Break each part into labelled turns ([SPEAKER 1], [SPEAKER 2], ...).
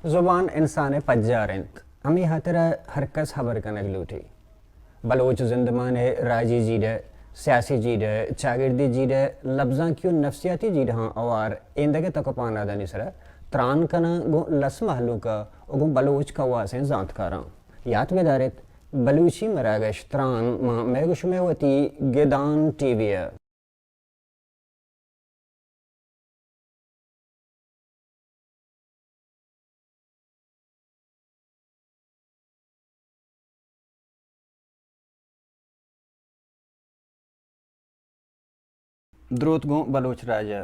[SPEAKER 1] زبان انسان پجارند ہمیں ہترا ہرکس خبر کنگ لوٹی بلوچ زندمان راجی جیڈ سیاسی جیڈ چاگردی جیڈ لفظاں کیوں نفسیاتی جیڈ ہاں اوار ایندگے تک پانا دانی سرا تران کنا گو لس محلو کا اگو بلوچ کا واسیں زانت کاراں یاد میں دارت بلوچی مراگش تران میگوش میں ہوتی گیدان ٹی وی درود گو بلوچ راجہ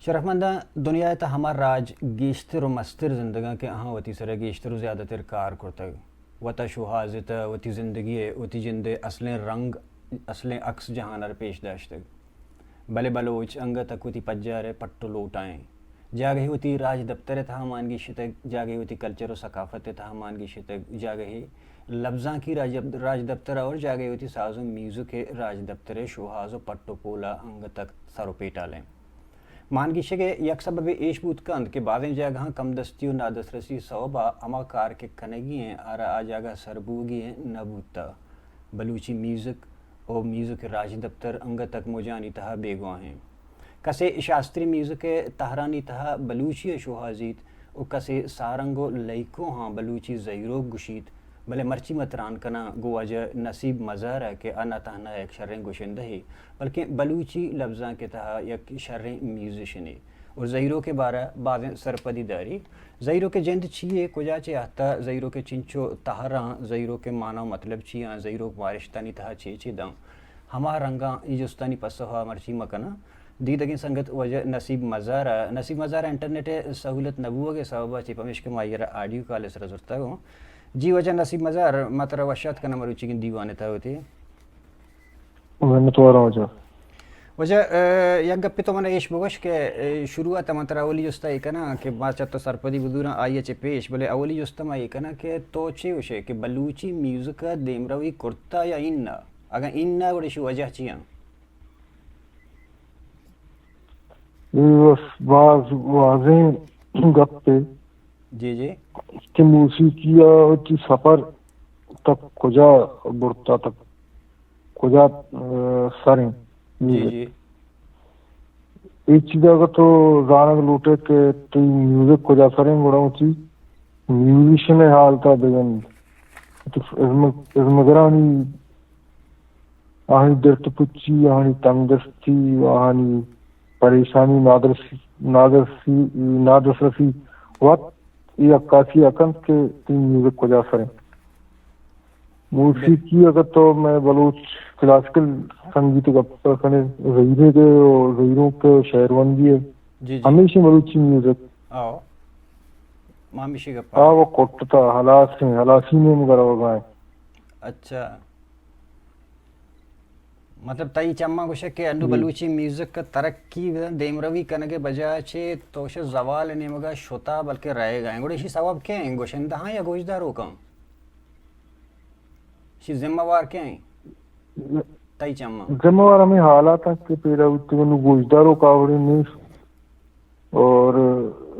[SPEAKER 1] شرفمندہ دنیا تا ہمار راج گیشتر و مستر زندگاں کے اہاں وتی سر گیشتر و زیادہ تر کار کرتگ وتا شوہازت وتی زندگی وتی جند اصلیں رنگ اصلیں عکس جہانر پیش داشتگ بلے بلوچ انگا تک وتی پجار پٹو لوٹائیں جاگہی وتی راج دفتر تہا مانگی شتگ جاگہی وتی کلچر و ثقافت تہا مانگی شتگ جاگہی لفظاں کی راج دفتر اور جاگہی وتی ساز و میوزک راج دفتر شوہاز و پٹو پولا انگ تک سر و پیٹا لیں مانگی شگے یک سبب ایش بود کند کہ بعضیں جگہاں کم دستی و نادسترسی صوبہ اما کار کے کنگی ہیں آرا آ جاگہ سربوگی ہیں نبوتا بلوچی میوزک او میوزک راج دفتر انگ تک مجانی تہا بیگواں ہیں کسے شاستری میوزک تہرانی تہا بلوچی شوہازیت او کسے سارنگو لئیکو ہاں بلوچی زیرو گشیت بلے مرچی متران کنا گو وجہ نصیب مزار ہے کہ انا تہنا ایک شریں گوشندہ ہی بلکہ بلوچی لفظاں کے تہا یک شریں میوزیشنی اور زیرو کے بارہ بعضیں سرپدی داری زیرو کے جند چیئے کجا چے آتا زیرو کے چنچو تہراں زیرو کے معنی مطلب چیاں زیرو وارشتانی تہا چے داں ہما رنگاں ایجستانی پسوہا مرچی مکنا دیدگی سنگت وجہ نصیب مزارہ انٹرنیٹ سہولت نبوہ کے سببہ چی پمیش کے مائیرہ آڈیو کال سر زرتا گو جی وجہ نصیب مزار مطر وشات کا نمبر اچھی دیوانے تھا ہوتی وجہ یک گپی تو منہ ایش بگوش کہ شروعات منتر اولی جستا ای کنا کہ بات چاہتا سرپدی بدوراں آئیے چے پیش بلے اولی جستا ما ای کنا کہ تو چے ہوشے کہ بلوچی میوزک دیمروی کرتا یا اننا اگر اننا گوڑیشو وجہ چیاں
[SPEAKER 2] بعض واضح گپے
[SPEAKER 1] جی
[SPEAKER 2] کہ موسیقی کی سفر تک کجا برتا تک کجا سریں
[SPEAKER 1] جی
[SPEAKER 2] ایک چیز اگر تو زانگ لوٹے کہ تی میوزک کجا سریں گوڑاؤں چی میوزیشن حالتا بگن ازمگرانی آہنی درت پچی آہنی تندستی آہنی پریشانی نادرسی وقت یہ عکاسی اکن کے تین میوزک کو جا سریں موسیقی اگر تو میں بلوچ کلاسیکل سنگیت کا کنے زیرے کے اور زیروں کے شہروندی ہے ہمیشہ بلوچی میوزک وہ کوٹتا حلاسی میں مگر وگائیں
[SPEAKER 1] اچھا مطلب تائی چمہ گوشے کہ انو بلوچی میوزک کا ترقی دیمروی کنگے بجا چھے توش زوال نیمگا شتا بلکہ رہے گا گوڑے شی سواب کیا ہیں گوشندہ ہاں یا گوشدار ہو کم شی ذمہ وار کیا ہیں تائی چمہ
[SPEAKER 2] ذمہ وار ہمیں حالات ہیں کہ پیرا ہوتی انو گوشدار ہو کاوڑی نیس اور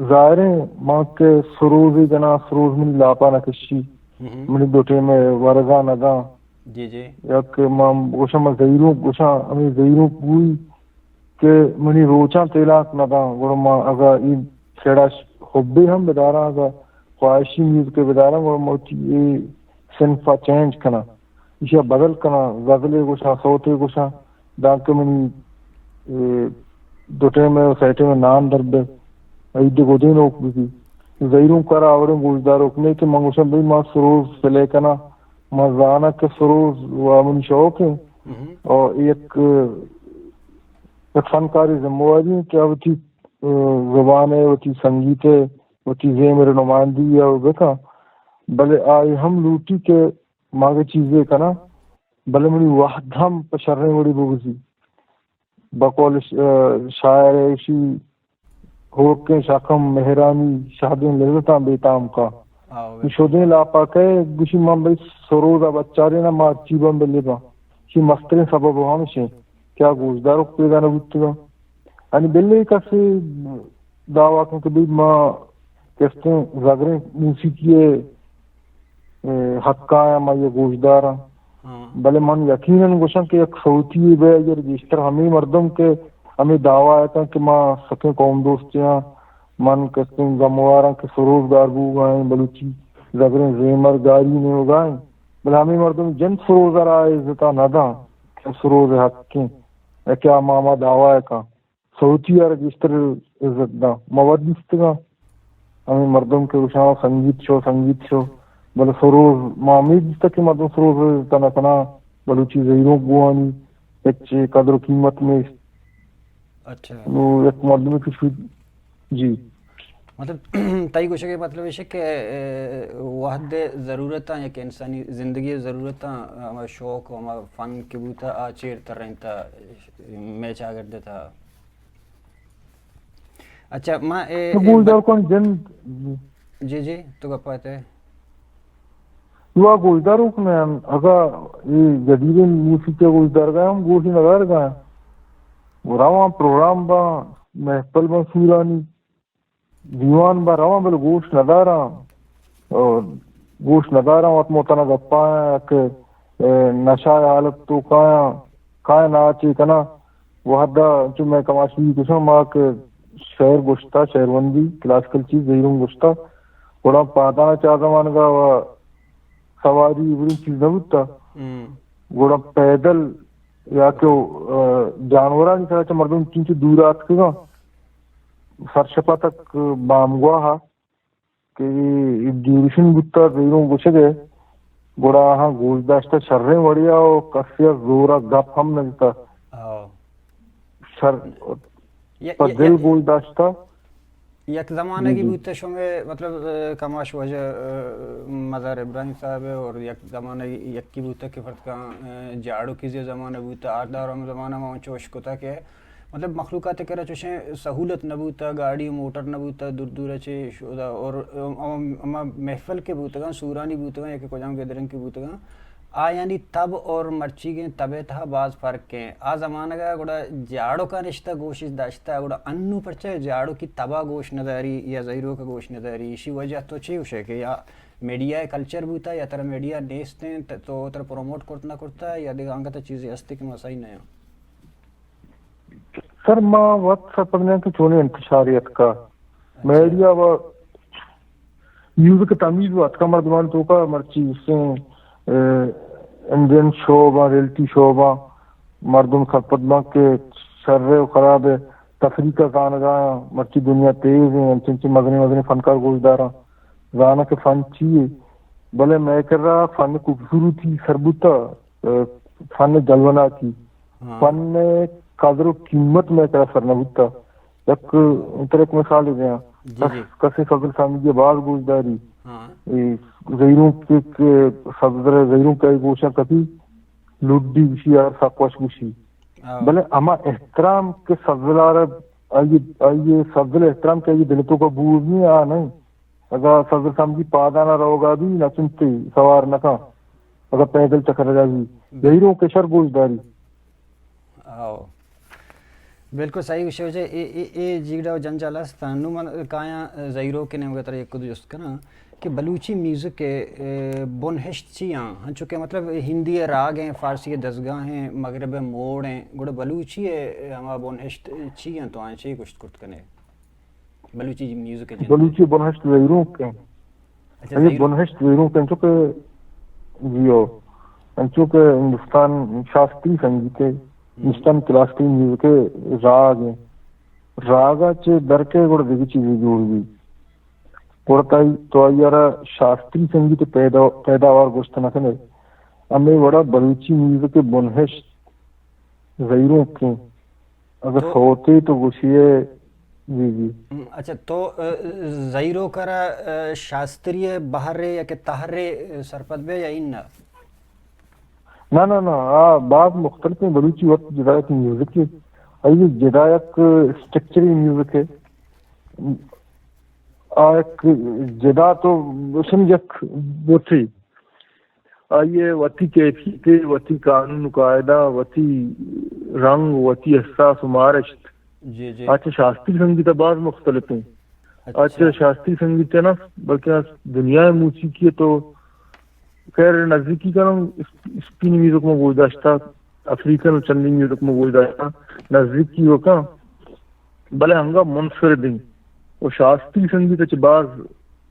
[SPEAKER 2] ظاہر ہیں ماں کے سروزی جنا سروز منی لاپا نکشی منی دوٹے میں ورگا نگا
[SPEAKER 1] جی
[SPEAKER 2] یک گوشا ما زیروں گوشا ہمیں زیروں پوئی کہ منی روچاں تیلاک ندا گوڑا ما اگا این سیڑا حبی ہم بدارا اگا خواہشی میوز کے بدارا گوڑا موچی یہ سنفا چینج کنا اسے بدل کنا غزلے گوشا صوتے گوشا ڈاکے منی دوٹے میں سیٹے میں نام درد ایدے گودین اوک بھی زیروں کرا آوریں گوشدار اوکنے کہ منگوشا بھی ما سروز فلے کنا مزانہ کے سروز وامن شوق ہے اور ایک فنکاری ذمہواری ہے کہ ہوتی زبان ہے ہوتی سنگیت ہے ہوتی زیمر نمائندی ہے وہ دیکھا بلے آئی ہم لوٹی کے ماغے چیزیں کنا بلے منی وحدہم پشرنے وڑی بگزی بقول شاعر ایشی ہوکیں شاکم مہرانی شاہدین لذتاں بیتام کا شودیں لاپا کہے گوشی ماں بھئی سروزہ بچارے نا ماں چیباں بلے با شی مسترین سبب ہمشیں کیا گوشداروں پیدا نبوتی گا یعنی بلے کسی دعویٰ کن کہ بھی ماں کہتے ہیں زگریں موسیقی حقا ما یہ گوشدار بلے من یقیناً گوشن کہ ایک صوتی بے یہ رجسٹر ہمیں مردم کے ہمیں دعویٰ ہے کہ ماں سکیں قوم دوستیاں من کہتے ہیں گموارا کے سروز گاربو گائیں بلوچی زگریں زیمر گاری میں اگائیں بلے ہمیں مردم جن سروز آئے عزتہ ندا کہ سروز حقیں کیا ماما دعویٰ ہے کہ صوتی رجسٹر عزت دا مودست گا ہمیں مردم کے گوشاں سنگیت شو بلے سروز معامید جس تک مردم سروز تنا تنا بلوچی زہیروں بوانی ایک قدر و قیمت میں
[SPEAKER 1] اچھا
[SPEAKER 2] ایک مردم کی جی
[SPEAKER 1] مطلب تائی گوشے کے مطلب ہے کہ واحد ضرورتاں یا کہ انسانی زندگی ضرورتاں ہمارا شوق ہمارا فن کے بوتا آچیر تر رہن تھا میں چاہ کرتے تھا. اچھا ماں جی جی تو گپ پاتے
[SPEAKER 2] ہوا گوشداروں کو میں اگر یہ جدید موسیقی گوشدار گئے ہم گوشی نگار گئے رواں پروگرام با محفل با سورانی دیوان با رواں بل گوش ندارا اور گوش ندارا وقت موتنا گپایا کہ نشہ حالت تو کایا ناچے کنا وحدہ جو میں کماشی کسا ماں کہ شہر گوشتا شہروندی کلاسیکل چیز زہیروں گوشتا بڑا پاتانا چاہتا مانگا و سواری بڑی چیز نبوتا گوڑا پیدل یا کہ جانوران کی طرح مردم چونچہ دورات کے گا سرشپا تک بامگواہ ہا کہ ڈیوریشن بوتا زہیروں گوشے گئے گوڑا ہاں گوشداشتا شرریں وڑیا و کسیا زورا گپ ہم نجتا پر دل گوشداشتا
[SPEAKER 1] یک زمانہ کی بوتے شو میں مطلب کماش وجہ مزار ابراہیم صاحب ہے اور یک زمانہ یک کی بوتا کہ فرد کا جاڑو کی زمانہ بوتا آٹھ داروں زمانہ میں چوش کو تھا کہ مطلب مخلوقات کرا چوشیں سہولت نبوتا گاڑی موٹر نبوتا دور دور اچھے شودا اور اما محفل کے بوتگاں سورانی بوتگاں یا کہ کجام کے درنگ کے بوتگاں یعنی تب اور مرچی کے طبع تھا بعض فرق کے زمانہ کا گوڑا جاڑو کا رشتہ گوشت داشتا ہے گوڑا انو پرچہ جاڑو کی تبا گوشت نداری یا زہیروں کا گوشت نداری اسی وجہ تو چھے ہوشے کہ یا میڈیا کلچر بوتا یا تر میڈیا نیستے ہیں تو تر پروموٹ کرتنا کرتا ہے یا دیگانگا تا چیزیں ہستے کہ مسائی نہیں
[SPEAKER 2] سر ماں وقت سر پڑھنے کی چونے انتشاریت کا میڈیا و میوزک تمیز و اتکا مردمان تو کا مرچی اس سے انڈین شعبہ ریلٹی شعبہ مردم خرپدمہ کے شر و خراب تفریح کا گانگاہ مرچی دنیا تیز ہیں چنچی مدنی فنکار گوشدارہ گانا کے فن چیئے بلے میں کر رہا فن خوبصورتی سربوتا فن جلونا کی فن قدر و قیمت میں کر سر نبوتا یک انتر ایک مثال دیا کسی فضل سامی کے بعض گوشداری زہیروں کے صدر زہیروں کا گوشہ کبھی لوڈی گوشی اور ساکوش گوشی بلے اما احترام کے فضل عرب آئیے فضل احترام کے دلتوں کا بوجھ نہیں نہیں اگر فضل سامی پادانا رہو گا بھی نہ چنتے سوار نہ کا اگر پیدل چکر جا بھی زہیروں کے شر گوشداری
[SPEAKER 1] بالکل صحیح وشے وجہ اے جیڑا جنجال استانو من کایا زہیروں کے نے وغیرہ ایک کدو جست کنا کہ بلوچی میوزک کے بنہشت چیاں ہن چکے مطلب ہندی راگ ہیں فارسی دستگاہ ہیں مغرب موڑ ہیں گوڑا بلوچی ہے ہما بنہشت چیاں تو آئیں چاہیے کچھ کرت کنے بلوچی میوزک کے
[SPEAKER 2] بلوچی بنہشت زہیروں کے یہ بنہشت زہیروں کے چکے جیو چونکہ ہندوستان شاستری سنگیت ہندوستان کلاسیکل میوزک کے راگ ہیں راگا چے در کے گوڑا دیکھی چیزیں جوڑ گئی گوڑتائی تو آئیارا شاستری سنگیت پیداوار گوشت نہ کنے ہمیں بڑا بلوچی میوزک کے بنہشت زہیروں کے اگر ہوتے تو گوشیے جی جی
[SPEAKER 1] اچھا تو زہیروں کرا شاستری بہرے یا کہ تہرے سرپد بے یا ان
[SPEAKER 2] نہ بعض مختلف ہیں بلوچی وقت جدایت میوزک ہے آئیے جدایت اسٹرکچری میوزک ہے ایک جدا تو سمجھک وہ تھی آئیے وتی کیفیت وتی قانون قاعدہ وتی رنگ وتی احساس و مارشت اچھا شاستری سنگیت بعض مختلف ہیں آج کے شاستری سنگیت ہے نا بلکہ دنیا موسیقی ہے تو خیر نزدیکی کا نام اسپین میوزک میں گوئی داشتا افریقن چندی میوزک میں گوئی داشتا نزدیکی ہو کا بلے ہنگا منفردین وہ شاستری سنگیت اچھ بعض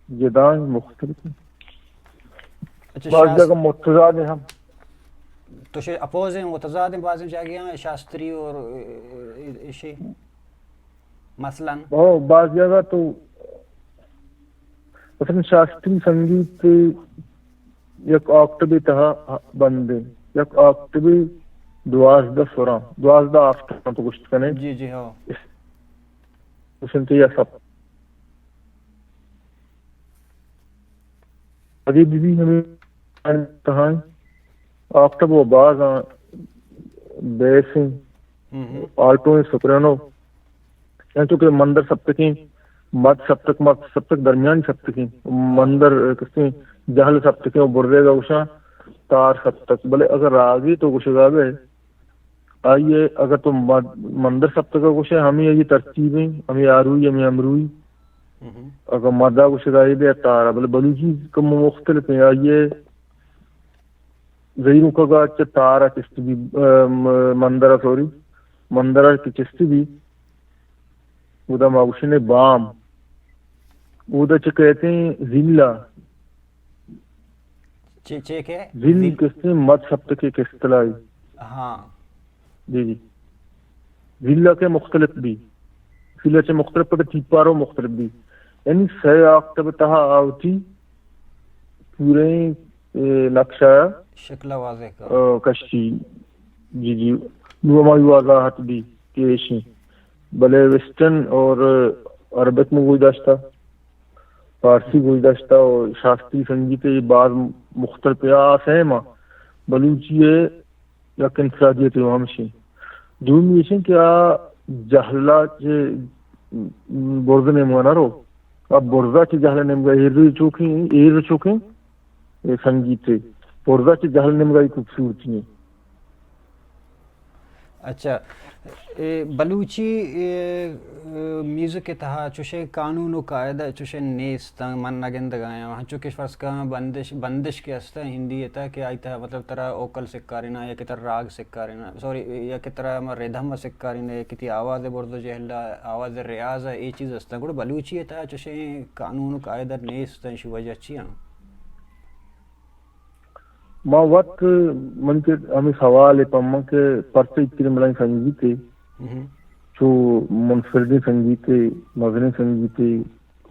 [SPEAKER 2] جدائیں مختلف ہیں بعض جگہ متضاد ہیں ہم
[SPEAKER 1] تو اپوز ہیں متضاد ہیں بعض جگہ ہیں شاستری اور اشی مثلاً
[SPEAKER 2] بعض جگہ تو مثلا شاستری سنگیت یک آکٹبی تہا بندے یک آکٹبی 12 سوراں 12 آفتاں تو گشت کنے
[SPEAKER 1] جی جی ہو
[SPEAKER 2] اسن تو یہ سب ابھی بھی ہمیں تہاں آکٹب و باز بیسیں آلٹوں سپرانو یہاں چونکہ مندر سپتکی مد سپتک مد سپتک درمیان سپتکی مندر کسی جہل سپتکی و بردے گا گوشا تار سپتک بلے اگر راگی تو گوشے گا گئے آئیے اگر تو مندر سپتک کا گوشے ہمیں یہ ترتیبیں ہمیں آروئی ہمیں امروئی اگر مدہ گوشے گا یہ بے تارا بلے بلوچی کم مختلف ہیں آئیے زیروں کا گا اچھا تارا چستی بھی مندرہ سوری مندرہ کی چستی بھی ادا ماغوشن بام ادا چھ کہتے ہیں ذلہ ذل کہتے ہیں مد سبت کے کستلائی
[SPEAKER 1] ہاں
[SPEAKER 2] جی جی ذلہ کے مختلف بھی ذلہ چھ مختلف پر تیپاروں مختلف بھی یعنی سی آکتب تہا آوتی پورے نقشہ
[SPEAKER 1] شکل واضح کا
[SPEAKER 2] کشی جی جی نوما واضحات بھی کیشی بلے ویسٹرن اور عربک میں گوئی داشتا فارسی گوئی داشتا اور شاستری سنگیت بعض مختلف پیاس ہے ماں بلوچی ہے یا کنفرادیت ہے ہمشی دوم یہ کیا جہلا چے برد نموانا رو اب برزا چے جہلا نمگا ایر چوکیں سنگیت برزا چے جہلا نمگا خوبصورتی ہے
[SPEAKER 1] اچھا بلوچی میوزک کے تحت چوشے قانون و قاعدہ چوشے نیستا من نگند گایا وہاں چوکش فرض کا بندش کے استا ہندی یہ تھا کہ آئی تھا مطلب طرح اوکل سکارینا یا کتر راگ سکارینا سوری یا کتر ریدھم سکارینا یا کتی آواز بردو جہلا آواز ریاض ہے یہ چیز استا گوڑا بلوچی یہ تھا چوشے قانون و قاعدہ نیستا شو وجہ چی ہیں
[SPEAKER 2] ماں وقت من کے ہمیں سوال ہے پاما کے پرسے اتنے ملائیں سنگیت جو منفردی سنگیت مغنی سنگیت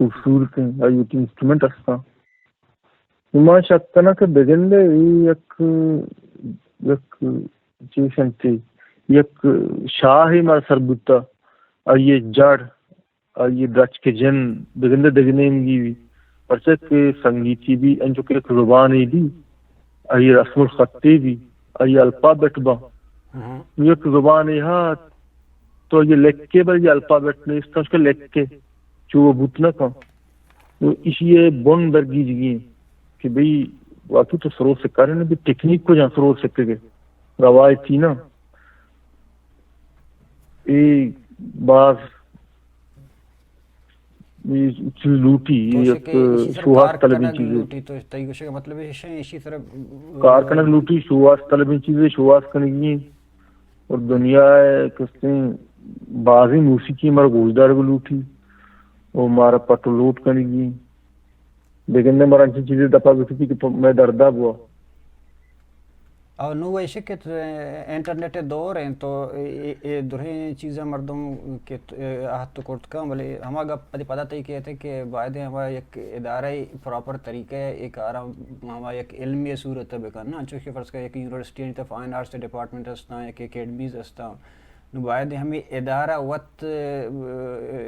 [SPEAKER 2] خوبصورت ہیں آئی ہوتی انسٹرومنٹ استا ماں شکتنا کہ بگندے یک چیشن تھی یک شاہ مار سربتا آئیے جڑ آئیے درچ کے جن بگندے دگنے مگی بھی پرسے کے سنگیتی بھی انجو کے ایک زبان دی آئیے رسم الخطی بھی آئیے الفابیٹ با یک زبان یہاں تو یہ لکھ کے بل یہ الفابیٹ نہیں اس کا اس کے لکھ کے جو وہ بوتنا کا اس یہ بن درگی جگی کہ بھئی واقعی تو سرور سکا رہے ہیں بھی ٹیکنیک کو جہاں سرور سکے گے روایتی نا ای بعض چیز لوٹی ایک شوہاز طلبی چیزیں
[SPEAKER 1] تو تیگوشے کا مطلب ہے اسی طرح
[SPEAKER 2] کارکنک لوٹی شوہاز طلبی چیزیں شوہاز کنگی اور دنیا کستے بازی موسیقی ہمارا گوشدار کو لوٹی اور ہمارا پٹو لوٹ کنگی لیکن نے ہمارا انچی چیزیں دفعہ گئی تھی کہ میں دردہ ہوا
[SPEAKER 1] اور نو ویسے کہ انٹرنیٹ دور ہیں تو درہیں چیزیں مردم کے ہاتھ تو کرت کا بلے ہمارا پتہ تھی کہتے کہ باعد ہمارا ایک ادارہ پراپر طریقہ ہے ایک ہمارا ایک علمی صورت ہے بکرنا چونکہ فرض کا ایک یونیورسٹی نہیں تھا فائن آرٹس ڈپارٹمنٹ ہستا ایک اکیڈمیز ہستا نو باعد ہمیں ادارہ وقت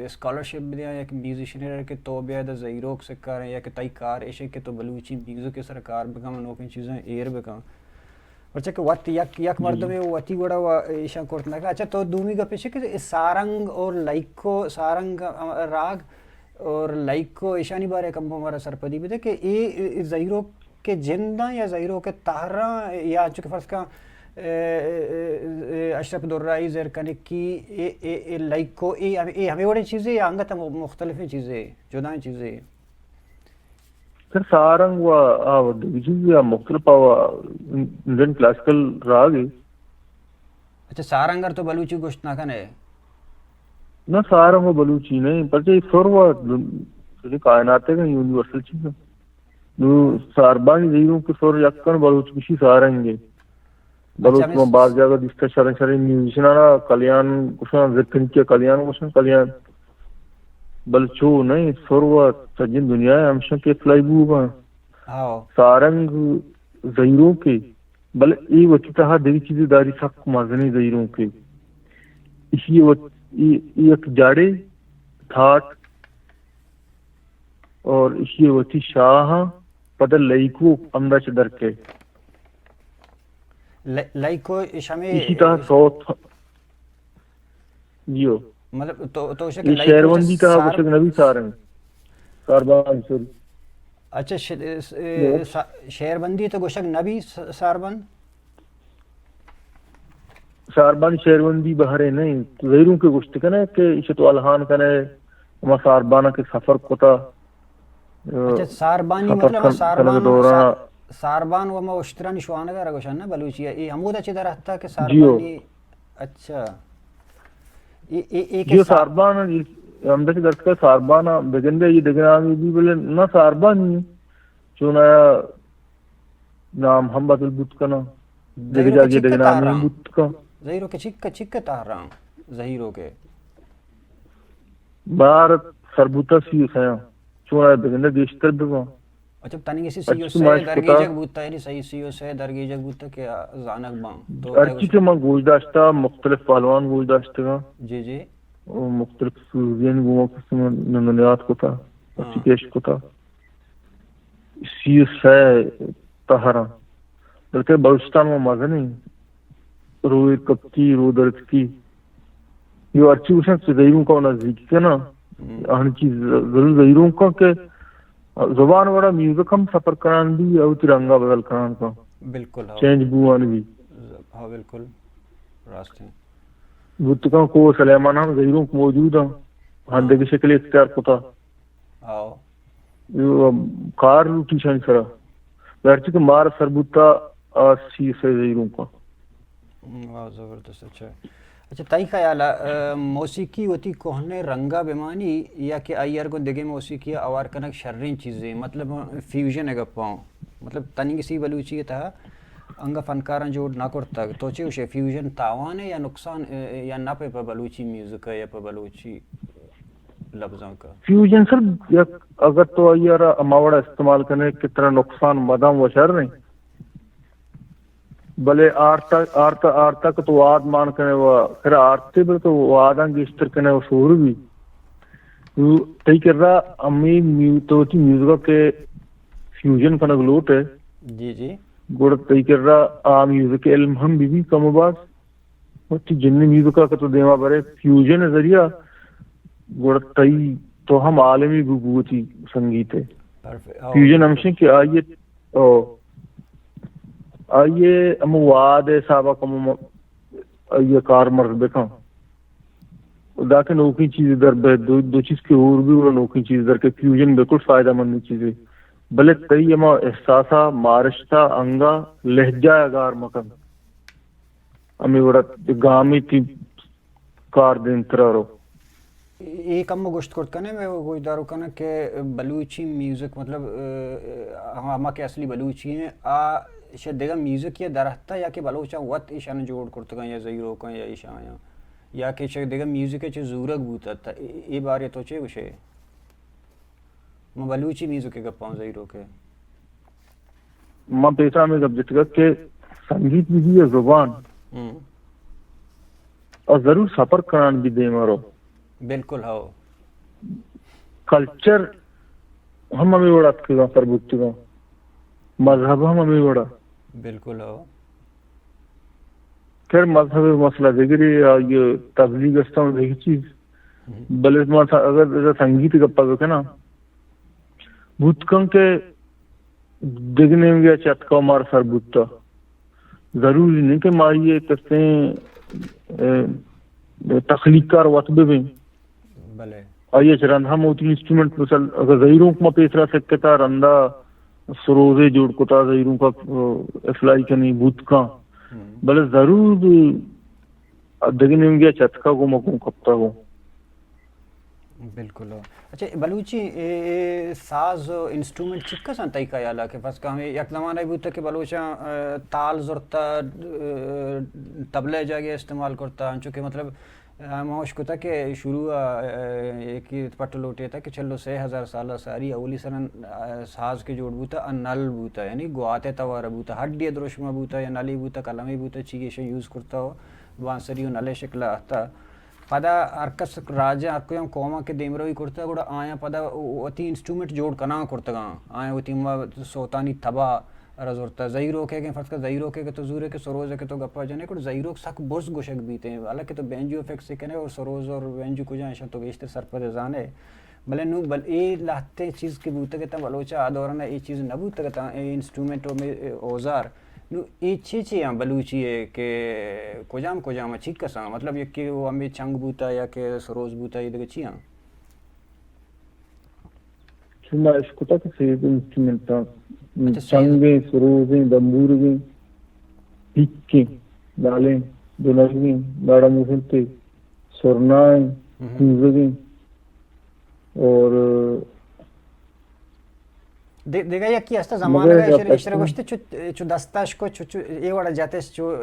[SPEAKER 1] اسکالرشپ بھی دیا ایک میوزیشنر کے تو بیاد زیروک سکا رہے یا کہ تائی کار ایشے کہ تو بلوچی میوزک کے سرکار بکم نوکن چیزیں ایر بکم ورچہ کہ وقت یک مردم ہے وقتی گوڑا ایشان کرتنا کہ اچھا تو دومی کا پیچھے کہ سارنگ اور لائکو سارنگ راگ اور لائکو ایشانی بارے کم ہمارا سرپدی بھی دے کہ یہ زیرو کے جندہ یا زیرو کے تہرہ یا چونکہ فرض کا اشرف دررائی زیر کنکی لائک کو ہمیں بڑی چیزیں یا انگت مختلف چیزیں جدائیں چیزیں
[SPEAKER 2] سر سارنگ و چیز مختلف انڈین کلاسیکل راگ ہے.
[SPEAKER 1] اچھا سارنگر تو بلوچی گوشت ناکن ہے
[SPEAKER 2] نہ سارنگ و بلوچی نہیں پر یہ سور و کائنات کا یونیورسل چیز ہے. ساربانی زیروں کے سور یکن بلوچ کشی سارنگ ہے. بلوچ میں بعض جگہ دستا شرن شرن میوزیشن آنا کلیان کشن ذکر کیا کلیان کشن کلیان بلچو نہیں سور و سجن دنیا ہے ہمشہ کے فلائی بو با سارنگ زیروں کے بل ای وقتی تہا دیکھ چیزیں داری سخت مازنی زیروں کے اسی ایک جاڑے تھاٹ اور اسی وقتی شاہ پدر لئیکو امدہ چدر کے
[SPEAKER 1] لائکو شامے
[SPEAKER 2] اسی طرح سوت جیو
[SPEAKER 1] مطلب تو
[SPEAKER 2] یہ شہروندی تہا بشک نبی سارنگ ساربان سوری
[SPEAKER 1] اچھا شہر بندی تو گوشک نبی ساربند
[SPEAKER 2] ساربان شہروندی بہرے نہیں زیروں کے گوشت کنے کہ اسے تو الہان کنے ہما ساربانہ کے سفر کتا
[SPEAKER 1] اچھا ساربانی مطلب ساربان و ما اشترانی شوانہ گا رگوشن نا بلوچی یہ ہمود اچھی در رہتا کہ ساربانی اچھا
[SPEAKER 2] جو ساربان ہمدہ کی درست کا ساربانہ بگندے یہ دگنامی بھی بلے نہ ساربانی چونایا نام ہم بدل بوت کنا دگجا یہ دگنامی بوت کا
[SPEAKER 1] زہیروں کے چکہ تار رہا ہوں زہیروں کے
[SPEAKER 2] بارت سربوتا سی اسیاں چونایا بگندے دیشتر بگا
[SPEAKER 1] اچھا تانی کسی سیو سے درگی جگ بوتا ہے صحیح سیو سے درگی جگ بوتا کہ زانک بان
[SPEAKER 2] ارچی کے ماں گوش داشتا مختلف پہلوان گوش داشتا گا
[SPEAKER 1] جی جی
[SPEAKER 2] مختلف سوزین گوما قسم نمونیات کو تھا ارچی پیش کو تھا سیو سے تہرا بلکہ بلوچستان میں مزہ نہیں روی کپتی رو درد کی یہ ارچی کشن زہیروں کا نزدیک ہے نا ہن چیز ضرور زہیروں کا کہ زبان وڑا میوزک ہم سفر کران بھی او ترنگا بدل کران کا
[SPEAKER 1] بالکل
[SPEAKER 2] چینج بوان بھی
[SPEAKER 1] ہاں بالکل راستے
[SPEAKER 2] گتکاں کو سلیمان ہم زہیروں کو موجود ہیں ہندے کی شکل اختیار کو تھا کار لوٹی شان سرا ورچہ کہ مار سربوتا سی سے زہیروں کا
[SPEAKER 1] زبردست اچھا تائی خیال موسیقی ہوتی کوہنے رنگا بیمانی یا کہ آئیر کو دگے موسیقی آوار کنک شررین چیزیں مطلب فیوژن ہے گپاؤں مطلب تنی کسی بلوچی تھا انگا فنکاران جوڑ نہ کرتا تو چے اسے فیوژن تاوان ہے یا نقصان یا نہ پہ بلوچی میوزک ہے یا پہ بلوچی لفظوں کا
[SPEAKER 2] فیوژن سر اگر تو آئیر اماوڑا استعمال کرنے کتنا نقصان مدام و شر نہیں بلے آرتا کا تو واد مان کرنے وہ پھر آرتے بلے تو وادان گیشتر کرنے وہ سور بھی تئی کر رہا امی توچی میوزکا کے فیوژن کا نگلوٹ ہے
[SPEAKER 1] جی جی
[SPEAKER 2] گوڑا تئی کر رہا میوزک علم ہم بھی کم باز وچی جننی میوزکا کا تو دیما برے فیوژن ذریعہ گوڑا تئی تو ہم عالمی گوتی سنگیت ہے فیوژن ہمشن کہ آئیے ام واد صحابہ کم آئیے کار مرد بکھاں دا کے نوکی چیز در بے دو چیز کے اور بھی وہ نوکی چیز در کے فیوژن بالکل فائدہ مند چیزیں بلے تئی اما احساسا مارشتا انگا لہجہ اگار مکن امی وڑا گامی تی کار دین ترارو
[SPEAKER 1] ایک ہم گوشت کرت کنے میں گوشت دارو کنا کہ بلوچی میوزک مطلب ہما کے اصلی بلوچی ہیں شاید دیگا میوزک یہ درہتا یا کہ بلوچا وقت ایشان جوڑ کرتا گا یا زیرو کا یا ایشان یا کہ شاید دیگا میوزک چھ زورک بوتا تھا ای بار یہ تو چھے گوشے میں بلوچی میوزک کے گپاؤں زیرو کے
[SPEAKER 2] میں پیسا میں گپ جتگا کہ سنگیت بھی ہے زبان اور ضرور سفر کران بھی دے مارو
[SPEAKER 1] بالکل ہاو
[SPEAKER 2] کلچر ہم ہمیں بڑا اتکا سربوت گا مذہب ہم ہمیں بڑا
[SPEAKER 1] بالکل ہو
[SPEAKER 2] پھر مذہب مسئلہ دیکھری یہ تبلیغ استا ہوں دیکھ چیز بلے اگر سنگیت گپا گا نا بھوت کن کے دیکھنے میں گیا چتکا مار سر بھوتا ضروری نہیں کہ ماری یہ کہتے ہیں تخلیق کار وطبے میں
[SPEAKER 1] بله
[SPEAKER 2] آئیے رندہ موتی انسٹرومنٹ مثلا اگر زہیروں کو پیسرا سکتا رندہ سروزے جوڑ کو تا زہیروں کا افلائی کنی بوت کا بلے ضرور دگنے میں گیا چتکا کو مکوں کپتا کو
[SPEAKER 1] بالکل. اچھا بلوچی ساز انسٹرومنٹ چکا سان طریقہ یالا کہ پس کہ ہمیں یک زمانہ بھی ہوتا کہ بلوچاں تال زورتا تبلے جاگے استعمال کرتا چونکہ مطلب موش کو تھا کہ شروع ایک پٹ لوٹے تھا کہ چلو 6000 سالہ ساری اولی سرن ساز کے جوڑ بوتا نل بوتا یعنی گواتے توار بوتا ہڈی دروشمہ بوتا یا نلی بوتا کلمی بوتا چیگے یوز کرتا ہو وانسری نلے شکل آتا پدا ارکس راجہ ارکویم قوما کے دیمروی کرتا گوڑا آیا پدا وتی انسٹرومنٹ جوڑ کنا کرتا گا آیا وتی سوتانی تبا رزورتا زہیرو کے فرض کا زہیرو کے تو زورے کے سروز کے تو گپا جانے کو زہیرو سک برس گوشک بیتے ہیں حالانکہ تو بینجو افیکٹ سے کنے اور سروز اور بینجو کو جائیں تو بیشتر سر پر زانے بلے نو بل اے لاتے چیز کے بوتا کہ تا بلوچا آدورنا اے چیز نہ بوتا کہ تا انسٹرومنٹ میں اوزار نو ای چی ہیں بلوچی ہے کہ کجام اچھی کساں مطلب یہ کہ وہ ہمیں چنگ بوتا یا کہ سروز بوتا یہ دیکھ چی ہیں
[SPEAKER 2] چنہ اس کو تک سید انسٹرومنٹ تا چنگیں سروزیں دمبورگیں ہکیں دالیں دنرگیں داڑا موسنتے سرنائیں کوزگیں اور
[SPEAKER 1] دیگا یکی استا زمانہ گا اشرا گوشتے چو دستاش کو چو اے وڑا جاتے چو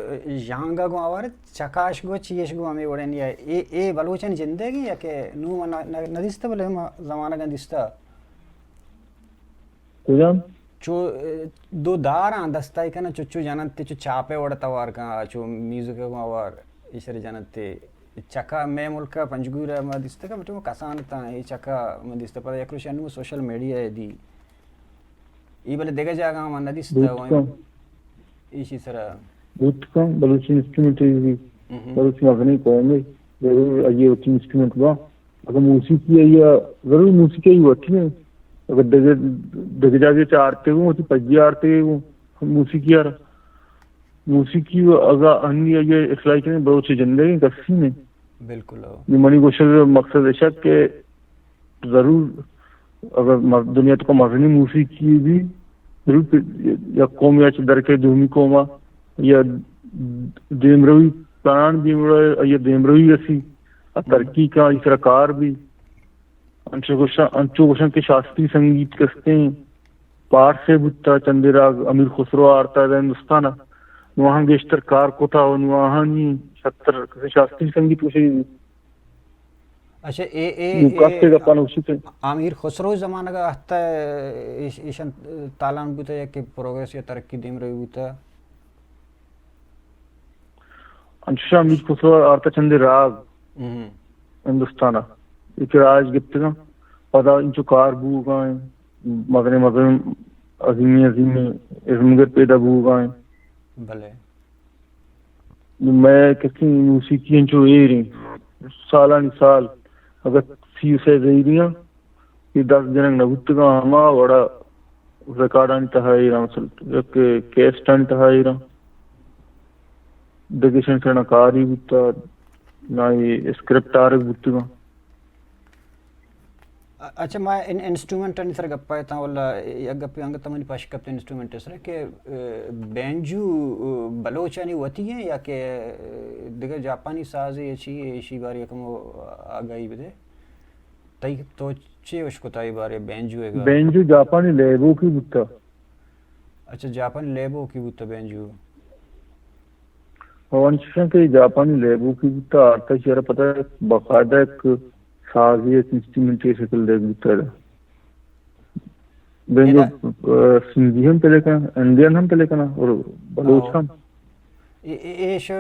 [SPEAKER 1] جانگا گو آوار چکاش گو چیش گو ہمیں وڑا نہیں ہے اے بلوچن زندگی یا کہ نو ندیستا بلے ہم زمانہ گا دیستا
[SPEAKER 2] کجام
[SPEAKER 1] چو دو داراں دستائی کنا چو جانتے چو چاپے وڑا توار کنا چو میوزک گو آوار اشرا جانتے چکا میں ملکا پنجگورا ما دیستا کا بٹو کسانتا یہ چکا ما دیستا پر یک روشن نو سوشل میڈیا ہے دی یہ بلے دیکھا جاگا ہم ندیستا ایشی سرا
[SPEAKER 2] بوت کا بلوچی انسٹرومنٹ ہے بلوچی مغنی قوم ہے ضرور یہ ہوتی انسٹرومنٹ با اگر موسیقی ہے یا ضرور موسیقی ہی ہوتی ہے اگر دگ جاگے چارتے ہوں ہوتی پجی آرتے ہوں موسیقی آر موسیقی اگر انہی یہ اخلائی کریں بلوچی زندگی کسی میں
[SPEAKER 1] بالکل
[SPEAKER 2] یہ منی کوشش مقصد ایشا کہ ضرور اگر دنیا تو مغنی موسیقی بھی ضرور یا قوم یا در کے دومی قوما یا دیمروی پران دیمروی اسی ترکی کا اس رکار بھی انچو گوشن کے شاستری سنگیت کستے ہیں پار سے بتا چندے راگ امیر خسرو آرتا ہے ہندوستانہ نواہاں گیشتر کار کو تھا نواہاں نہیں ستر شاستری سنگیت کو شہید
[SPEAKER 1] اچھا امیر خسرو زمانہ کا ہتا ایشن تالان بوتا یا کہ پروگریس یا ترقی دیم رہی بوتا
[SPEAKER 2] انشا امیر خسرو آرتا چندے راگ ہندوستانہ ایک راج گپتے گا پدا انچو کار بو گائیں مغن عظیمی ازمگر پیدا بو گائیں
[SPEAKER 1] بلے
[SPEAKER 2] میں کسی موسیقی انچو اے رہی سالانی سال اگر سی سے زیریاں یہ 10 جنگ نبوت گا ہما وڑا ریکارڈانی تہائی رہا مثلا کیسٹانی تہائی رہا دگیشن سے نکاری بوتا نہ یہ اسکرپٹ آرک بوتا گا
[SPEAKER 1] اچھا میں انسٹرومنٹ نہیں سر گپا ہے والا یا گپی آنگا تمہیں پاش کپتے انسٹرومنٹ ہے سر کہ بینجو بلوچانی ہوتی ہیں یا کہ دیگر جاپانی ساز ہے ایشی باری کم آگائی بدے تائی تو چی اس کو تائی باری بینجو ہے گا
[SPEAKER 2] بینجو جاپانی لیبو کی بوتا
[SPEAKER 1] اچھا جاپانی لیبو کی بوتا بینجو
[SPEAKER 2] وانشان کہ جاپانی لیبو کی بوتا آرتا شیرہ پتہ ہے باقاعدہ ایک سازی ایک انسٹرومنٹ کی شکل دے بوتا ہے بینجو سندھی ہم پہلے کنا انڈین ہم پہلے کنا اور بلوچ ہم
[SPEAKER 1] ایش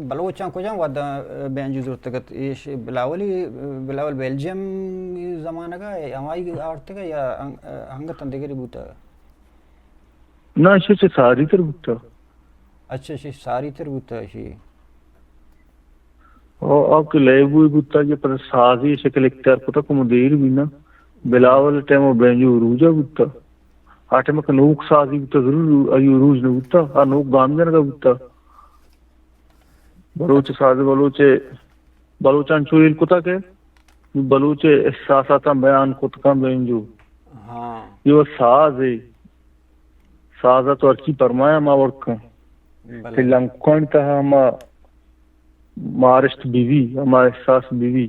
[SPEAKER 1] بلوچاں کو جاں ودا بینجو ضرورت ہے ایش بلاول بیلجیم زمانہ کا ہمائی آرتے کا یا ہنگتن دیگری بوتا
[SPEAKER 2] نا ایشی ساری تر بوتا
[SPEAKER 1] اچھا ساری تر بوتا ہے
[SPEAKER 2] اور آپ کے لیبوی بوتا ہے پر سازی شکل اختیار پتا کو مدیر بھی نا بلاول ٹیم و بینجو روجہ بوتا آٹے میں نوک سازی بتا ضرور ای روز نے بتا نوک گامجن کا بتا بلوچ ساز بلوچان چویل کتا کے بلوچ احساسات بیان کتا بینجو
[SPEAKER 1] ہاں
[SPEAKER 2] یہ ساز ہے سازا تو ارچی پرمایا ما ورکا کہ لنکوان تہا ما مارشت بیوی ما احساس بیوی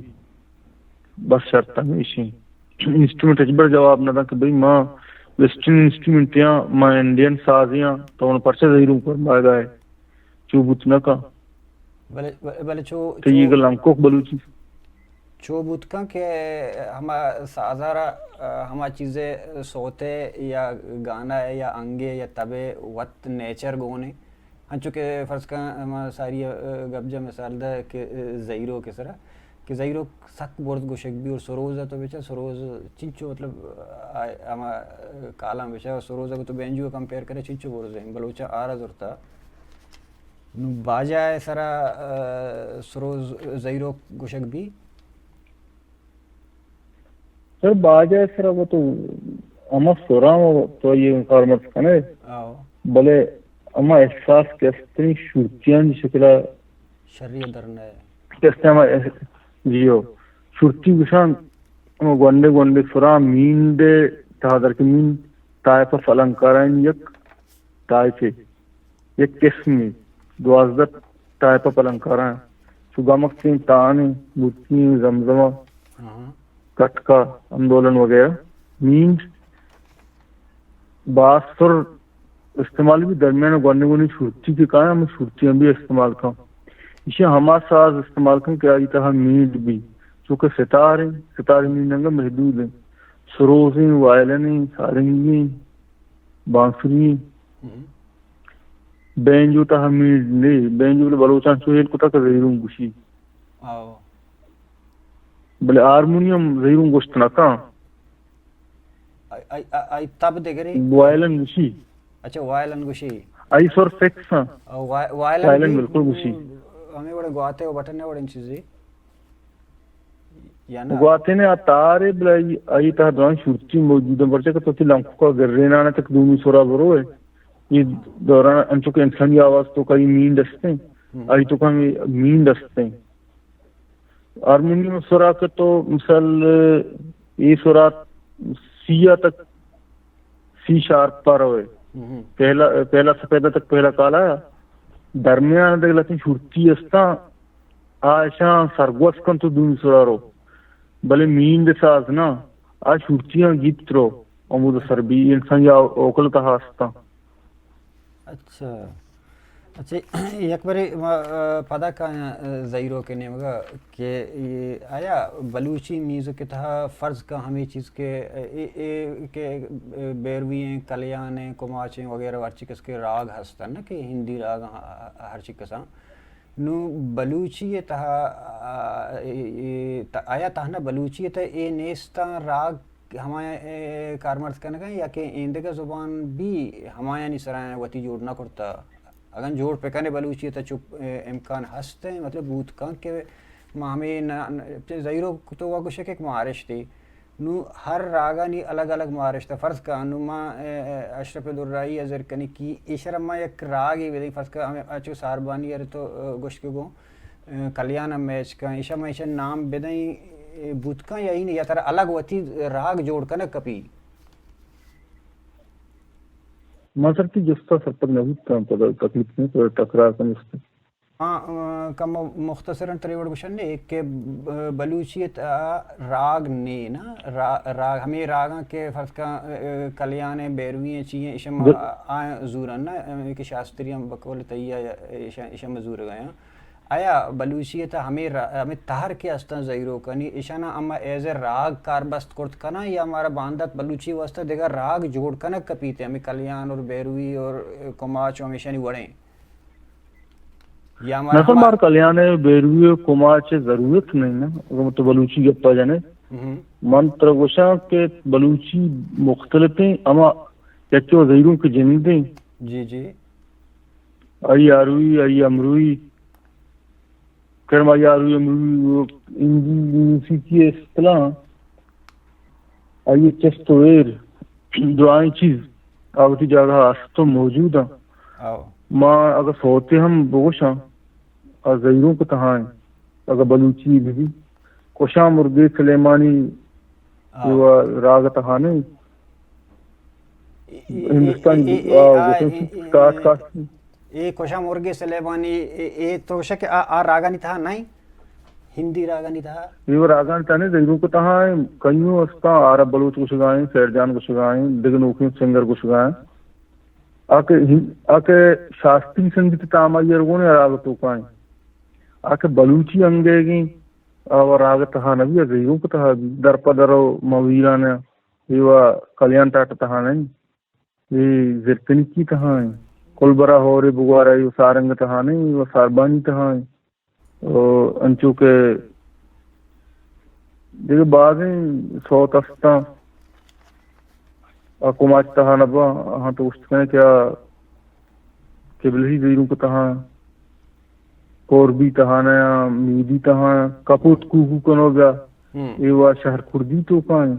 [SPEAKER 2] بس شرط ہمیشی انسٹرومنٹ اجبر جواب نہ تھا کہ بھئی ماں ویسٹرن انسٹرومنٹیاں ماں انڈین سازیاں تو ان پرچہ ظہیروں پر مائے گئے چوبوت نہ کا
[SPEAKER 1] بلے
[SPEAKER 2] تو یہ لنکوک بلوچی
[SPEAKER 1] چوبوتکا کہ ہما سازارا ہما چیزیں سوتے یا گانا ہے یا انگے یا تبے وقت نیچر گونے ہن چونکہ فرض کا ہما ساری گبجہ مثال دا کہ زہیرو کس طرح کہ زہیرو سک برد گوشک بھی اور سروز تو بیچا سروز چنچو مطلب ہما کالام بیچا سروز کو تو بینجو کمپیئر کرے چنچو برد ہیں بلوچا آرہ زورتا باجا ہے سرا سروز زہیرو گوشک بھی
[SPEAKER 2] سر باجا سر وہ تو اما سورام تو یہ انفارمت کنے بلے اما احساس کے استری شورتیان شکلہ
[SPEAKER 1] شریع درنے
[SPEAKER 2] کہتے ہیں جیو شورتی بشان اما گونڈے سورام مین دے تحادر کے مین تائفہ فلنکارین یک تائفے یک قسمی دوازدہ تائفہ فلنکارین سگامک تین تانی بوتنی زمزمہ کٹکا اندولن وغیرہ مین باسر استعمال بھی درمیان گونڈے شورتی کے کہاں ہم شورتیاں بھی استعمال کھاں اسے ہما ساز استعمال کھاں کہ آئی تہا میڈ بھی چونکہ ستارے میننگا محدود ہیں سروزیں وائلنیں سارنگیں بانسری بینجو تہا میڈ نہیں بینجو بلوچان چوہیل کتا کا زہیروں گوشی بلے ہارمونیم زہیروں گوشت نہ کہاں
[SPEAKER 1] آئی تب دے گرے
[SPEAKER 2] وائلن گوشی
[SPEAKER 1] اچھا وائلن گوشی
[SPEAKER 2] آئی سور فیکس ہاں
[SPEAKER 1] وائلن
[SPEAKER 2] بالکل گوشی
[SPEAKER 1] ہمیں بڑے گواتے ہو بٹن نے بڑے ان چیزیں
[SPEAKER 2] گواتے نے آتارے بلائی آئی تہا دوان شورتی موجود ہیں برچہ کہ تو تی لنکو کا گرینانا تک دومی سورا برو ہے یہ دوران انچو کہ انسانی آواز تو کئی مین دستے ہیں آئی تو کہ مین دستے ہیں ہارمونیم سورا کے تو مثال یہ سورا سیہ تک سی شارپ پر ہوئے پہلا سپیدہ تک پہلا کالا ہے درمیان تک لکن شورتی استا آشان سرگوس کن تو دومی سورا رو بلے مین دے ساز نا آج شورتیاں گیت رو امود سربی انسان یا اوکل کہا استا
[SPEAKER 1] اچھا یک باری پدا کا زہیروں کے نیم گا کہ آیا بلوچی میوزک کے تہا فرض کا ہمیں چیز کے بیروی ہیں کلیان ہیں کماچیں وغیرہ ہر چکس کے راگ ہستا نا کہ ہندی راگ ہر چکساں نو بلوچی تہا آیا تہنا بلوچی تہا اے نیستا راگ ہمیں کارمرد کرنے گا یا کہ ایندگا زبان بھی ہمایا نہیں سرائیں وطی جوڑنا کرتا اگر جوڑ پہ کنے بلوچی تا چپ امکان ہستے ہیں مطلب بوت کان کہ ہمیں زہیروں تو وہ کچھ ایک معارش تھی نو ہر راگا نی الگ الگ معارش تھا فرض کا نو ما اشرف درائی ازر کنی کی اشرم ما یک راگ ہی بدی فرض کا ہمیں اچھو ساربانی ہے تو گوشت کے گو کلیان میچ کا ایشا ما ایشا نام بدیں بوت کان یا ہی نہیں یا تر الگ وطی راگ جوڑ کنا کپی
[SPEAKER 2] مذہب کی جستا سب تک نہیں پتا تکلیف نہیں تو ٹکرا کر اس سے
[SPEAKER 1] ہاں کم مختصراً تریوڑ گوشن نے کہ بلوچیت راگ نے نا راگ ہمیں راگاں کے فرض کا کلیاں بیروی چیئیں اشم آئیں زورن نا کہ شاستریاں بقول تیہ اشم زور گئے ہیں آیا بلوچیت ہمیں تہر کے استن زہیروں کنی اشانا اما ایز اے راگ کاربست کرت کنا یا ہمارا باندت بلوچی واسطہ دیگا راگ جوڑ کنا کپیتے ہمیں کلیان اور بیروی اور کماچ ہمیشہ نہیں وڑیں یا
[SPEAKER 2] نسل مار کلیان بیروی کماچ ضرورت نہیں نا اگر تو بلوچی گپا جانے منتر گوشا کہ بلوچی مختلفیں اما یکیو زہیروں کے جنیدیں
[SPEAKER 1] جی
[SPEAKER 2] آئی آروی آئی امروی کرما آروی امروی انگلیسی کی اصطلاح آئی چستویر دعائیں چیز آوتی جگہ تو موجود ہیں
[SPEAKER 1] آو
[SPEAKER 2] ماں اگر سوتے ہم بوشاں زیروں کو تہائیں اگر بلوچی بھی کوشاں مرغے سلیمانی راگ تہانے ہندوستان کاٹ کاٹ
[SPEAKER 1] اے کوشاں مرغے سلیمانی اے تو شک آ راگا نہیں تھا نہیں ہندی راگا نہیں تھا
[SPEAKER 2] یہ راگان تانے زیروں کو تہائیں کئیوں استا عرب بلوچ کو شگائیں سیر جان کو شگائیں دگنوکیں سنگر کو شگائیں آکے شاستری سنگیت تامائی ارگونے راگ تو کائیں آکے بلوچی انگے گی اور راگ تہانا بھی زیروں کو تہا بھی در پدرو مویرانا یہ کلیان ٹاٹ تہانا یہ زرکنی کی تہائیں کلبرا ہو رے بگوارا یہ سارنگ تہانے یہ ساربانی تہائیں اور انچو کے دیکھے بعضیں سوت استا کماچ تہانا با ہاں تو اس میں کیا قبلہی زیروں کو تہاں کوربی تہانا میدی تہاں کپوت کوکو کنو گیا یہ شہر کردی تو کائیں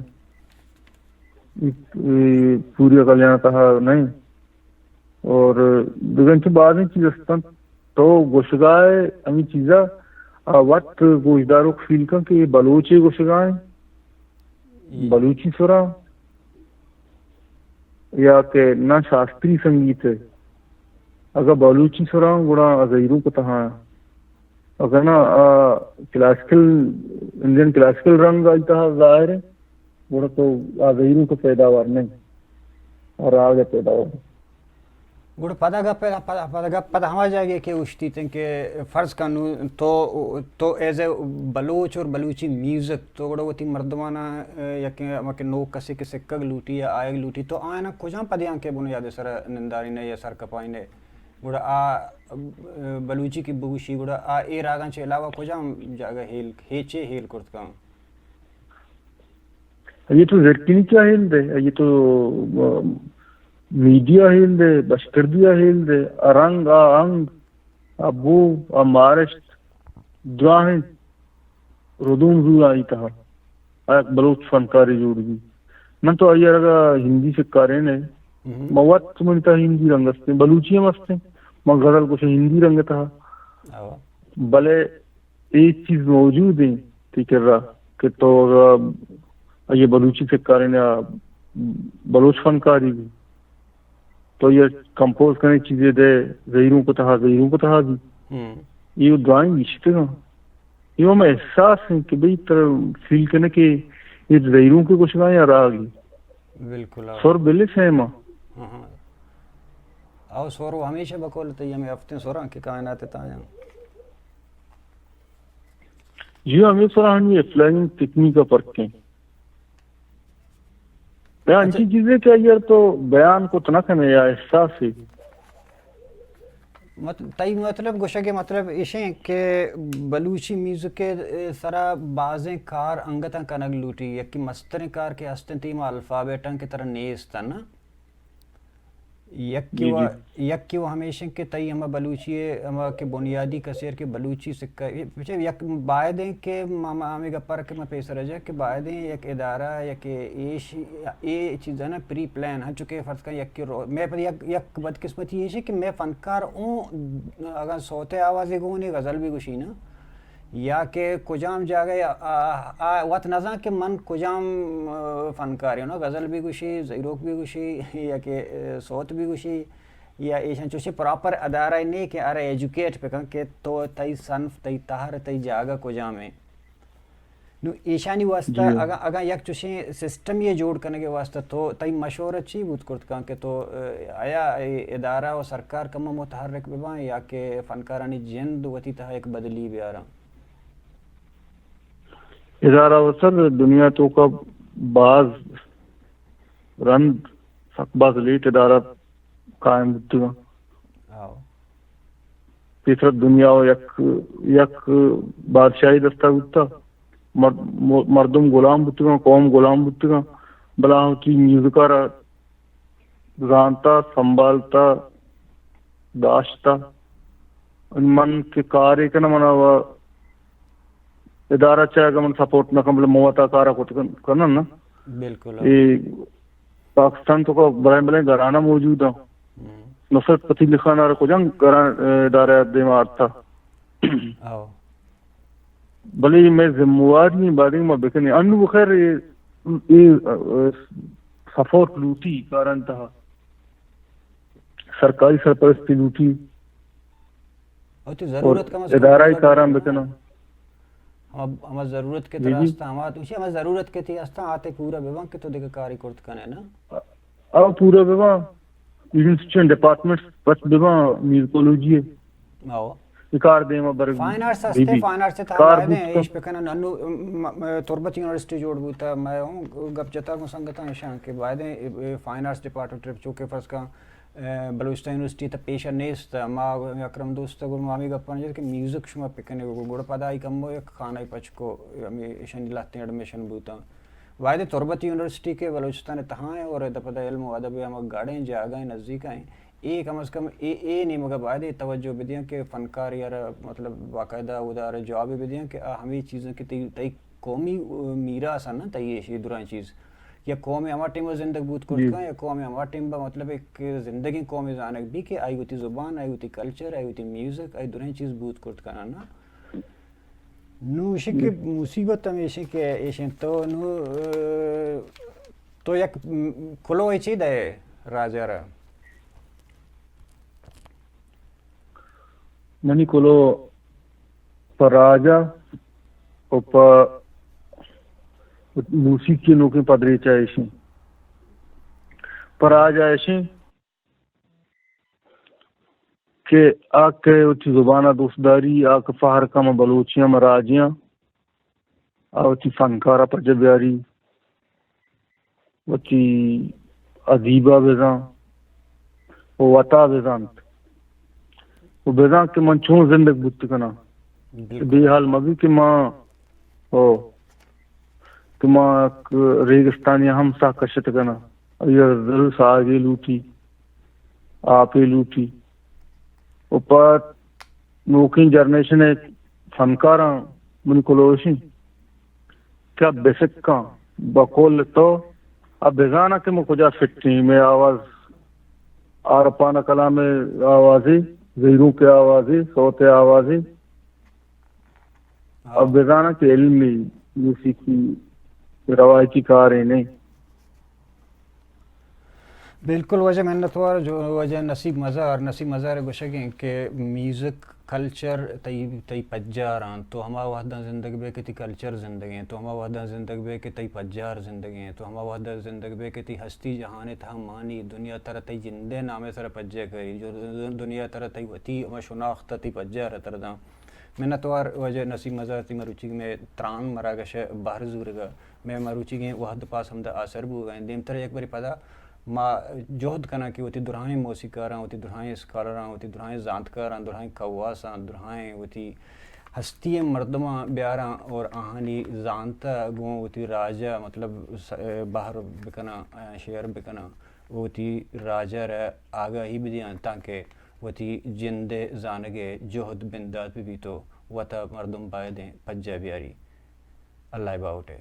[SPEAKER 2] پوری کلیان تہا نہیں اور دیکھیں چھ بعضیں چیز استن تو گوشگائے امی چیزا وقت گوشداروں کو فیل کن کہ بلوچی گوشگائیں بلوچی سرا یا کہ نہ شاستری سنگیت ہے اگر بلوچی سرا گوڑا زیروں کو تہاں اگر نا کلاسیکل انڈین کلاسیکل رنگ آئی تہا ظاہر ہے گوڑا تو زیروں کو پیداوار نہیں اور آگے پیداوار
[SPEAKER 1] گوڑ پتہ ہوا جائے گا کہ اشتی تھیں کہ فرض کنو تو ایز اے بلوچ اور بلوچی میوزک تو گوڑا وہ تھی مردمانہ یا کہ نو کسی کے سکگ لوٹی یا آئے لوٹی تو آئینا کجاں پدیاں کے بنیاد سر ننداری نے یا سر کپائی نے گوڑا بلوچی کی بگوشی گوڑا اے راگاں چے علاوہ کجاں جاگہ ہیچے ہیل کرت کام
[SPEAKER 2] یہ تو زرکنی کیا ہیل دے یہ تو میڈیا ہیل دے بشکردیا ہیل دے ارنگ انگ ابو مارشت دراہیں ردوم رو آئی تہا ایک بلوچ فنکاری جوڑ گی من تو آئی رگا ہندی سکارے نے موت منتا ہندی رنگ استے بلوچی ہم استے من غزل کچھ ہندی رنگ تہا بلے ایک چیز موجود ہے ٹھیک ہے کہ تو یہ بلوچی سکارے نے بلوچ فنکاری بھی تو یہ کمپوز کرنے چیزیں دے زیروں کو تہا بھی یہ ڈرائنگ اشتے گا یہ ہمیں احساس ہے کہ بھئی فیل کرنے کہ یہ زیروں کے کچھ گا یا راگی
[SPEAKER 1] بالکل
[SPEAKER 2] سور بلے سیما
[SPEAKER 1] آو سورو ہمیشہ بکولتا ہے ہمیں ہفتے سوران کی کائنات تاجاں
[SPEAKER 2] جی ہمیں سوران یہ فلائنگ تکنیک کا فرق ہے بیان کی چیزیں کیا یار تو بیان کو تنک ہے یا احساس ہے
[SPEAKER 1] تائی مطلب گوشہ کے مطلب ایشیں کہ بلوچی میوزک کے سرا بازیں کار انگتاں کنگ لوٹی یکی مستریں کار کے ہستن تیمہ الفابیٹاں کی طرح نیستن نا یک وہ ہمیشہ کہ تئی ہمیں بلوچی ہمیں کہ بنیادی کثیر کے بلوچی سکہ یک باعدیں کہ ہمیں گپر کے میں پیس رجا کہ باعدیں یک ادارہ یا کہ یہ چیز ہے نا پری پلان ہاں چکے فرض کا یک میں پر یک بدقسمتی یہ ہے کہ میں فنکار ہوں اگر سوتے آوازیں گونے غزل بھی گوشی نا یا کہ کجام جاگے وقت نظاں کہ من کجام فنکار ہے نا غزل بھی گوشی زیروک بھی گوشی یا کہ صوت بھی گوشی یا ایشان چوشی پراپر ادارہ نہیں کہ ارے ایجوکیٹ پہ کن کہ تو تئی صنف تئی تہر تئی جاگہ کجام ہے نو ایشانی واسطہ اگر یک چوشی سسٹم یہ جوڑ کرنے کے واسطہ تو تئی مشورہ چی بود کرت کن کہ تو آیا ادارہ و سرکار کم متحرک ببائیں یا کہ فنکارانی جند وتی تہا ایک بدلی بھی آرہا
[SPEAKER 2] ادارہ وصل دنیا تو کا بعض رند سقباز لیٹ ادارہ قائم بتگا تیسرا دنیا یک بادشاہی دستہ بتا مردم غلام بتگا قوم غلام بتگا بلا ہوتی میوزکارا زانتا سنبھالتا داشتا من کے کارے کا نہ منا ہوا ادارہ چاہے گا من سپورٹ نہ کمبل موتا کارا کو کرنا نا
[SPEAKER 1] بالکل
[SPEAKER 2] پاکستان تو کا برائے بلے گھرانہ موجود ہے نصرت فتح علی خان آرہ کو جنگ گھران ادارہ دیمار تھا
[SPEAKER 1] او
[SPEAKER 2] بلے میں ذموار نہیں بادنگ میں بکنے انو بخیر یہ سپورٹ لوٹی کارن تھا سرکاری سرپرستی لوٹی
[SPEAKER 1] ہوتی
[SPEAKER 2] اور
[SPEAKER 1] ضرورت کا
[SPEAKER 2] ادارہ کاران بکنا
[SPEAKER 1] ہمیں ضرورت کے طرح استا ہمیں ضرورت کے تھی استا آتے پورا بیوان کے تو دیکھا کاری کرت کنے نا
[SPEAKER 2] اب پورا بیوان انسٹیٹیوشن ڈپارٹمنٹ بس بیوان میوزیکولوجی ہے
[SPEAKER 1] او
[SPEAKER 2] کار دیما برگ
[SPEAKER 1] فائن آرٹس استے فائن آرٹس تھا وائدے ایش پکنا ننو تربت یونیورسٹی جوڑ بوتا میں ہوں گپ جتا کو سنگتا نشان کے وائدے فائن آرٹس ڈپارٹمنٹ ٹرپ چوکے فرض کا بلوچستان یونیورسٹی تا پیشہ نیست ما اکرم دوست گل مامی گپ پنجے کہ میوزک شما پکنے گڑ پدائی کم ہو ایک خانہ پچ کو شن لاتے ایڈمیشن بوتا وائدے تربت یونیورسٹی کے بلوچستان تہاں ہے اور دپدا علم و ادب ہم گاڑیں جاگائیں نزدیک آئیں اے کم از کم اے نہیں مگر وائدے توجہ بدیاں کہ فنکار یار مطلب باقاعدہ ادارے جواب بدیاں کہ ہمیں چیزیں کہ تی قومی میراث ہے نا تی یہ دوران چیز یا قوم ہمارا ٹیم زندگی بوت کرتا یا قوم ہمارا ٹیم با مطلب ایک زندگی قومی زانک بھی کہ آئی ہوتی زبان آئی ہوتی کلچر آئی ہوتی میوزک آئی دوران چیز بوت کرت کنا نا نو اسی کہ مصیبت ہم اسی کہ ایشن تو نو تو یک کلو ای چیز ہے راجہ را
[SPEAKER 2] منی کلو پر راجہ اور پر موسیقی نوکیں پدری چاہیشیں پر راجہ ایشیں کہ آگ کے اچھی زبانہ دوستداری آگ فہر کم بلوچیاں مراجیاں اچھی فنکارہ پر جبیاری اچھی ادیبہ بیزاں وطا بیزاں وہ بیزاں کہ من چون زندگ بودت کنا بے حال مگی کہ ماں کہ ماں ریگستانی ہم سا کشت کنا یہ ذل ساگے لوٹی آپے لوٹی اوپر نوکین جرنیشن فنکاراں من کلوشی کیا بیسکاں بقول تو اب بیزانا کہ میں کجا فٹی میں آواز آرپانا کلام آوازی زیروں کے آوازی صوت آوازی اب بیزانا کہ علمی موسیقی روایتی کاریں نہیں
[SPEAKER 1] بالکل وجہ محنت وار جو وجہ نصیب مزار گوشگیں کہ میوزک کلچر تی پجاران تو ہما وحدہ زندگی بے کہ تی کلچر زندگی ہیں تو ہما وحدہ زندگی بے کہ تی پجار زندگی ہیں تو ہما وحدہ زندگی بے کہ تی ہستی جہانے تھا مانی دنیا تر تی جندے نامے سر پجے گئی جو دنیا تر تی وطی ہما شناخت تی پجار ترداں محنت وار وجہ نصیب مزار تی مروچی میں تران مراگش باہر زورگا میں مروچی گئیں وحد پاس ہم دا آثر بو گئیں دیم تر ایک باری پدا ما جہد کنا کہ ہوتی درائیں موسیقاراں ہوتی درائیں اسکالراں ہوتی درائیں زانتکاراں درائیں کواساں درائیں ہوتی ہستی مردماں بیاراں اور آہانی زانتا گوں ہوتی راجہ مطلب باہر بکنا شعر بکنا ہوتی راجہ رہ آگاہی بدیاں تاکہ ہوتی جندے زانگے جہد بندات بھی تو وطا مردم بائدیں پجہ بیاری اللہ باوٹے